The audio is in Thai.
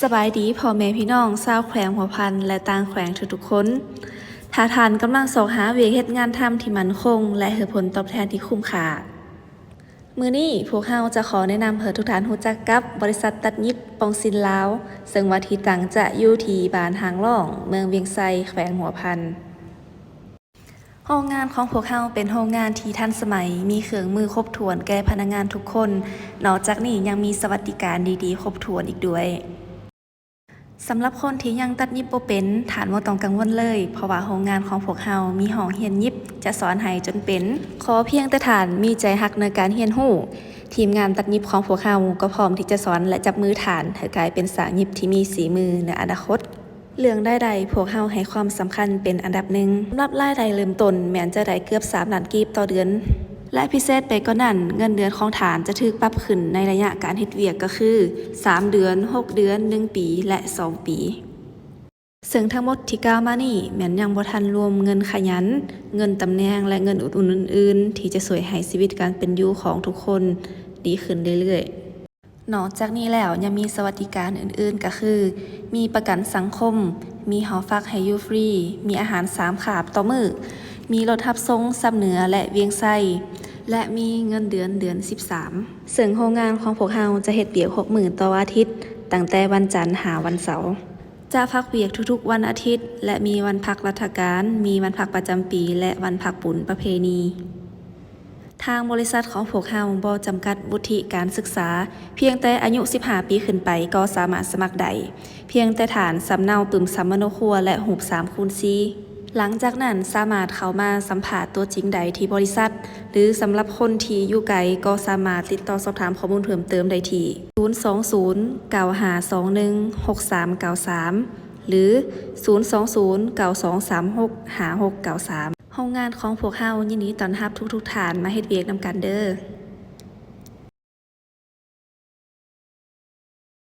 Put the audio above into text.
สบายดีพ่อแม่พี่น้องชาวแขวงหัวพันและต่างแขวงทุกๆคนถ้าท่านกำลังสอบหาเวียกเฮ็ดงานทำที่มั่นคงและให้ผลตอบแทนที่คุ้มค่ามื้อนี้พวกเราจะขอแนะนำเพื่อทุกท่านรู้จักกับบริษัทตัดเย็บปองซินลาวซึ่งว่าที่ตั้งจะอยู่ที่บ้านหางล่องเมืองเวียงไซแขวงหัวพันโรงงานของพวกเราเป็นโรงงานที่ทันสมัยมีเครื่องมือครบถ้วนแก่พนักงานทุกคนนอกจากนี้ยังมีสวัสดิการดีๆครบถ้วนอีกด้วยสำหรับคนที่ยังตัดยิบบ่เป็นฐานบ่ต้องกังวลเลยเพราะว่าโรงงานของพวกเรามีห้องเรียนยิบจะสอนให้จนเป็นขอเพียงแต่ฐานมีใจรักในการเรียนรู้ทีมงานตัดยิบของพวกเราก็พร้อมที่จะสอนและจับมือฐานให้กลายเป็นสาวยิบที่มีฝีมือในอนาคตเรื่องรายได้พวกเราให้ความสำคัญเป็นอันดับหนึ่งสำหรับรายได้เริ่มต้นแม้นจะได้เกือบ3 ล้านกีบต่อเดือนและพิเศษไปกว่านั้นเงินเดือนของฐานจะถูกปรับขึ้นในระยะการเฮ็ดเวียกก็คือ3 เดือน 6 เดือน 1 ปีและ 2 ปีซึ่งทั้งหมดที่กล่าวมานี่แม้นยังบ่ทันรวมเงินขยันเงินตำแหน่งและเงินอุดหนุนอื่นๆที่จะช่วยให้ชีวิตการเป็นอยู่ของทุกคนดีขึ้นเรื่อยๆนอกจากนี้แล้วยังมีสวัสดิการอื่นๆก็คือมีประกันสังคมมีหอพักให้อยู่ฟรีมีอาหาร3 คาบต่อมื้อมีรถรับส่งซ้ำเหนือและเวียงไซและมีเงินเดือน13ซึ่งโรงงานของพวกเราจะเฮ็ดเวียก6 มื้อต่ออาทิตย์ตั้งแต่วันจันทร์หาวันเสาร์จะพักเวียกทุกๆวันอาทิตย์และมีวันพักราชการมีวันพักประจำปีและวันพักบุญประเพณีทางบริษัทของพวกเราบ่จำกัดวุฒิการศึกษาเพียงแต่อายุ15 ปีขึ้นไปก็สามารถสมัครได้เพียงแต่ฐานสำเนาปึ่มสำมโนครัวและรูป3x4หลังจากนั้นสามารถเข้ามาสัมภาษณ์ตัวจริงใดที่บริษัทหรือสำหรับคนที่อยู่ไกลก็สามารถติดต่อสอบถามข้อมูลเพิ่มเติมได้ที่020-9521-6393หรือ020-9236-5693โรงงานของพวกเรายินดีต้อนรับทุกๆท่านมาเฮ็ดเวียกนำกันเด้อ